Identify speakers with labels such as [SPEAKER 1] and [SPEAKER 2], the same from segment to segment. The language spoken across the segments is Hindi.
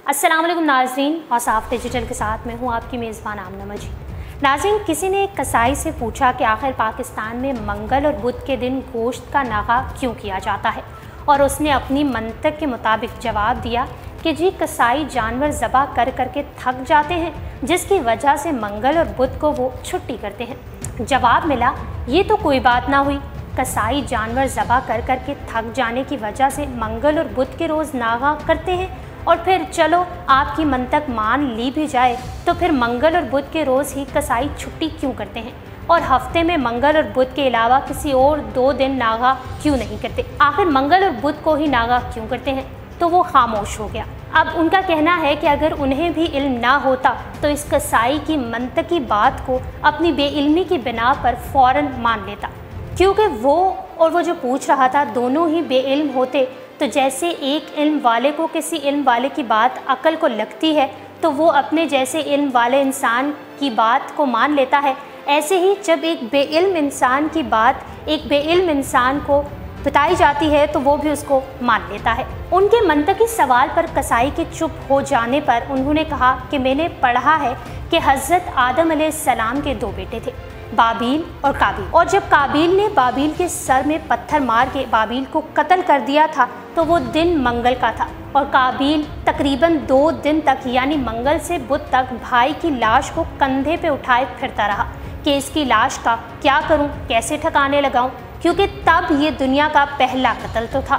[SPEAKER 1] अस्सलाम वालेकुम नाज़रीन, औसाफ डिजिटल के साथ मैं हूँ आपकी मेज़बान आमना मजीद। नाज़रीन, किसी ने एक कसाई से पूछा कि आखिर पाकिस्तान में मंगल और बुध के दिन गोश्त का नागा क्यों किया जाता है, और उसने अपनी मंतक के मुताबिक जवाब दिया कि जी कसाई जानवर ज़बह कर करके थक जाते हैं, जिसकी वजह से मंगल और बुध को वो छुट्टी करते हैं। जवाब मिला, ये तो कोई बात ना हुई, कसाई जानवर ज़बह कर करके थक जाने की वजह से मंगल और बुध के रोज़ नागा करते हैं, और फिर चलो आपकी मंतक मान ली भी जाए तो फिर मंगल और बुध के रोज़ ही कसाई छुट्टी क्यों करते हैं, और हफ्ते में मंगल और बुध के अलावा किसी और 2 दिन नागा क्यों नहीं करते। आखिर मंगल और बुध को ही नागा क्यों करते हैं? तो वो खामोश हो गया। अब उनका कहना है कि अगर उन्हें भी इल्म ना होता तो इस कसाई की मंतकी बात को अपनी बेइल्मी की बिना पर फ़ौरन मान लेता, क्योंकि वो और वो जो पूछ रहा था दोनों ही बेइल्म होते। तो जैसे एक इल्म वाले को किसी इल्म वाले की बात अकल को लगती है तो वो अपने जैसे इल्म वाले इंसान की बात को मान लेता है, ऐसे ही जब एक बेइल्म इंसान की बात एक बेइल्म इंसान को बताई जाती है तो वो भी उसको मान लेता है। उनके मंतकी सवाल पर कसाई के चुप हो जाने पर उन्होंने कहा कि मैंने पढ़ा है कि हज़रत आदम अलैहिस्सलाम के 2 बेटे थे, बाबील और काबील, और जब काबील ने बाबील के सर में पत्थर मार के बाबील को कत्ल कर दिया था तो वो दिन मंगल का था, और काबील तकरीबन 2 दिन तक यानी मंगल से बुध तक भाई की लाश को कंधे पे उठाए फिरता रहा कि इसकी लाश का क्या करूं, कैसे ठिकाने लगाऊं, क्योंकि तब ये दुनिया का पहला कत्ल तो था।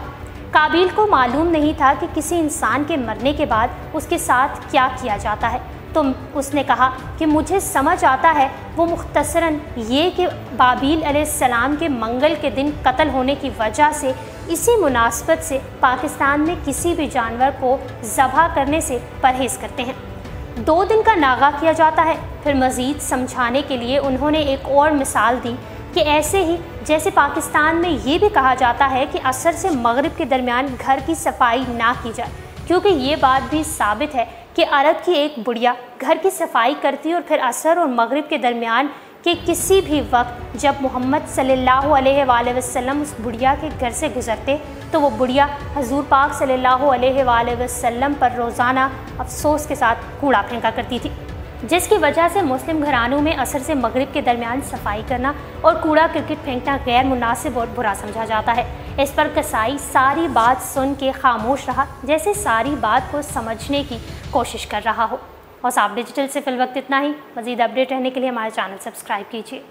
[SPEAKER 1] काबील को मालूम नहीं था कि किसी इंसान के मरने के बाद उसके साथ क्या किया जाता है, तो उसने कहा कि मुझे समझ आता है। वो मुख्तसरन ये कि बाबील अलैहिस्सलाम के मंगल के दिन कत्ल होने की वजह से इसी मुनासबत से पाकिस्तान में किसी भी जानवर को ज़बह करने से परहेज़ करते हैं। 2 दिन का नागा किया जाता है। फिर मज़ीद समझाने के लिए उन्होंने एक और मिसाल दी कि ऐसे ही जैसे पाकिस्तान में ये भी कहा जाता है कि असर से मगरिब के दरमियान घर की सफाई ना की जाए, क्योंकि ये बात भी साबित है कि अरब की एक बुढ़िया घर की सफाई करती और फिर असर और मगरिब के दरमियान के किसी भी वक्त जब मोहम्मद सल्लल्लाहु अलैहि वसल्लम उस बुढ़िया के घर से गुजरते तो वो बुढ़िया हजूर पाक सल्लल्लाहु अलैहि वसल्लम पर रोज़ाना अफसोस के साथ कूड़ा फेंका करती थी, जिसकी वजह से मुस्लिम घरानों में असर से मगरिब के दरमियान सफाई करना और कूड़ा करकट फेंकना गैर मुनासिब और बुरा समझा जाता है। इस पर कसाई सारी बात सुन के खामोश रहा, जैसे सारी बात को समझने की कोशिश कर रहा हो। औसाफ डिजिटल से फिलवक्त इतना ही। मज़ीद अपडेट रहने के लिए हमारे चैनल सब्सक्राइब कीजिए।